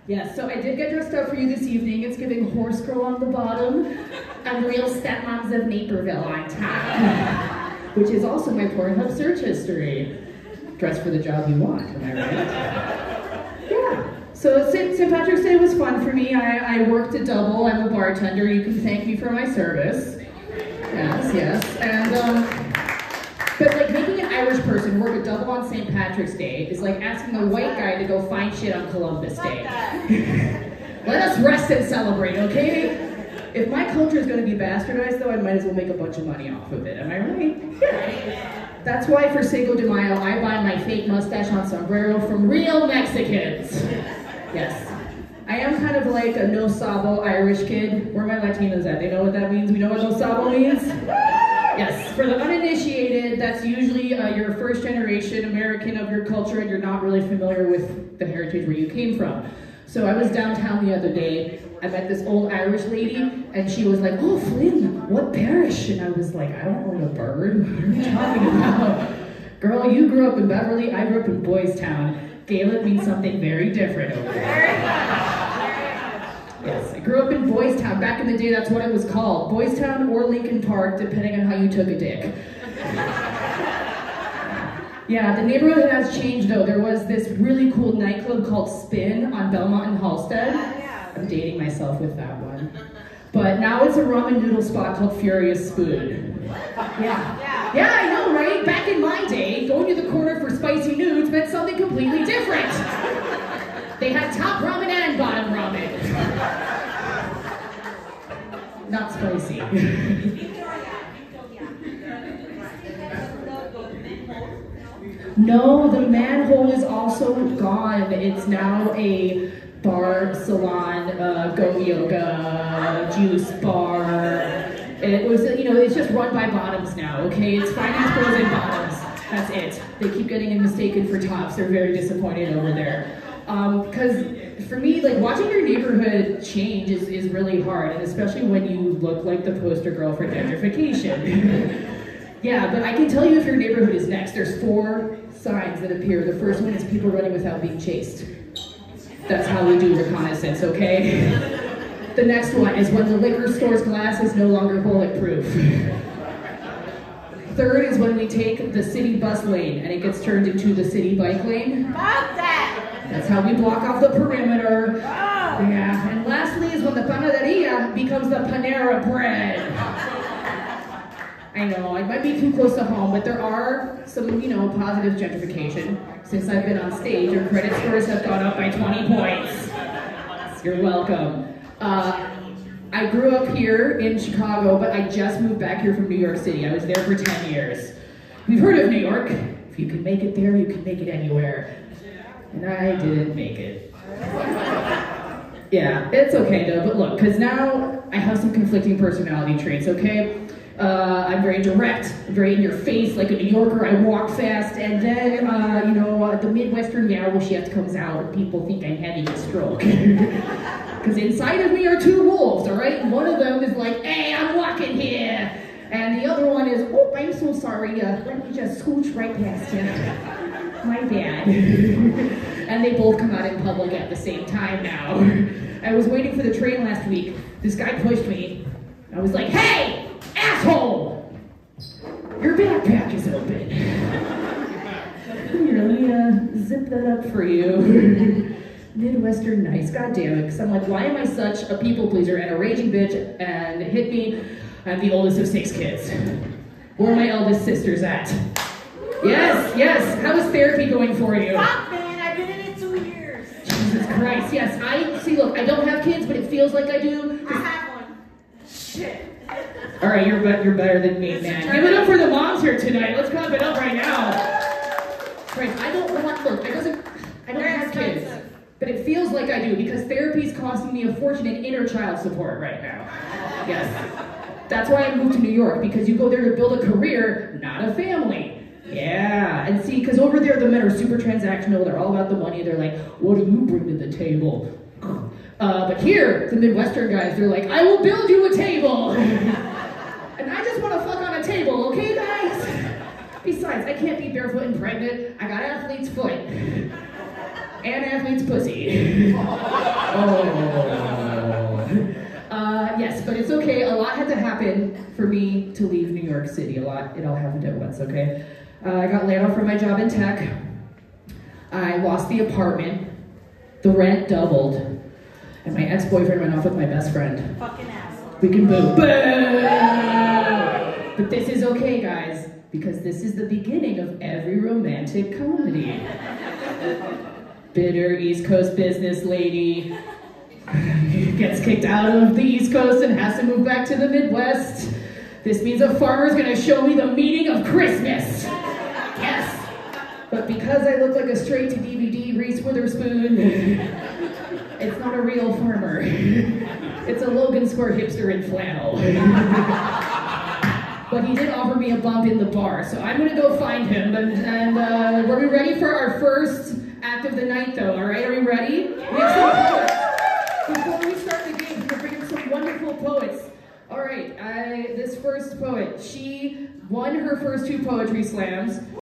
Yes, so I did get dressed up for you this evening. It's giving horse girl on the bottom and real stepmoms of Naperville on top, which is also my Pornhub search history. Dress for the job you want, am I right? Yeah. So St. Patrick's Day was fun for me. I worked a double. I'm a bartender. You can thank me for my service. Yes. And but like making an Irish person work a double on St. Patrick's Day is like asking a white guy to go find shit on Columbus Day. Let us rest and celebrate, okay? If my culture is going to be bastardized, though, I might as well make a bunch of money off of it. Am I right? Yeah. That's why for Cinco de Mayo, I buy my fake mustache on sombrero from real Mexicans. Yes. I am kind of like a no sabo Irish kid. Where are my Latinos at? They know what that means? We know what no sabo means? Yes. For the uninitiated, that's usually you're a first generation American of your culture and you're not really familiar with the heritage where you came from. So I was downtown the other day. I met this old Irish lady, and she was like, "Oh, Flynn, what parish?" And I was like, "I don't own a bird. What are you talking about? Girl, you grew up in Beverly, I grew up in Boys Town. Gaelic means something very different over there." Yes, I grew up in Boys Town. Back in the day, that's what it was called. Boys Town or Lincoln Park, depending on how you took a dick. Yeah, the neighborhood has changed though. There was this really cool nightclub called Spin on Belmont and Halsted. I'm dating myself with that one. But now it's a ramen noodle spot called Furious Spoon. Yeah, I know, right? Back in my day, going to the corner for spicy nudes meant something completely different. They had top ramen and bottom ramen. Not spicy. No, the manhole is also gone. It's now a bar, salon, go yoga, juice bar. It was, it's just run by bottoms now, okay? It's finance bros and bottoms. That's it. They keep getting mistaken for tops. They're very disappointed over there. Because for me, like, watching your neighborhood change is really hard, and especially when you look like the poster girl for gentrification. Yeah, but I can tell you if your neighborhood is next. There's 4 signs that appear. The first one is people running without being chased. That's how we do reconnaissance, okay? The next one is when the liquor store's glass is no longer bulletproof. Third is when we take the city bus lane and it gets turned into the city bike lane. Fuck that! That's how we block off the perimeter. Yeah, and lastly is when the panaderia becomes the Panera bread. I know, I might be too close to home, but there are some, positive gentrification. Since I've been on stage, your credit scores have gone up by 20 points. You're welcome. I grew up here in Chicago, but I just moved back here from New York City. I was there for 10 years. We've heard of New York. If you can make it there, you can make it anywhere. And I didn't make it. Yeah, it's okay though, but look, because now I have some conflicting personality traits, okay? I'm very direct, very in your face, like a New Yorker. I walk fast, and then, the Midwestern Yarwashet comes out, and people think I'm having a stroke. Because inside of me are 2 wolves, all right? And one of them is like, "Hey, I'm walking here," and the other one is, "Oh, I'm so sorry. Let me just scooch right past you. My bad." And they both come out in public at the same time now. I was waiting for the train last week. This guy pushed me. I was like, "Hey! Asshole! Your backpack is open." Here, let me zip that up for you. Midwestern nice, god damn it. Because I'm like, why am I such a people pleaser and a raging bitch? And hit me, I'm the oldest of 6 kids. Where are my eldest sisters at? Yes. How is therapy going for you? Fuck, man, I've been in it 2 years. Jesus Christ, yes. Look, I don't have kids, but it feels like I do. I have one. Shit. All right, you're better than me, man. Give it up for the moms here tonight. Let's clap it up right now. Christ, I don't have kids, but it feels like I do because therapy is costing me a fortune in inner child support right now. Yes, that's why I moved to New York, because you go there to build a career, not a family. Yeah, and see, because over there the men are super transactional. They're all about the money. They're like, "What do you bring to the table?" But here, the Midwestern guys, they're like, "I will build you a table." And I just want to fuck on a table, okay, guys? Besides, I can't be barefoot and pregnant. I got athlete's foot. And athlete's pussy. York City a lot. It all happened at once, okay? I got laid off from my job in tech. I lost the apartment. The rent doubled. And my ex-boyfriend went off with my best friend. Fucking asshole. We can boo. Boo! But this is okay, guys, because this is the beginning of every romantic comedy. Bitter East Coast business lady gets kicked out of the East Coast and has to move back to the Midwest. This means a farmer's gonna show me the meaning of Christmas. Yes! But because I look like a straight-to-DVD Reese Witherspoon, it's not a real farmer. It's a Logan Square hipster in flannel. But he did offer me a bump in the bar, so I'm gonna go find him. And are we ready for our first act of the night, though? All right, are we ready? We have some poets. Before we start the game, we're gonna bring in some wonderful poets. All right, this first poet, she won her first 2 poetry slams.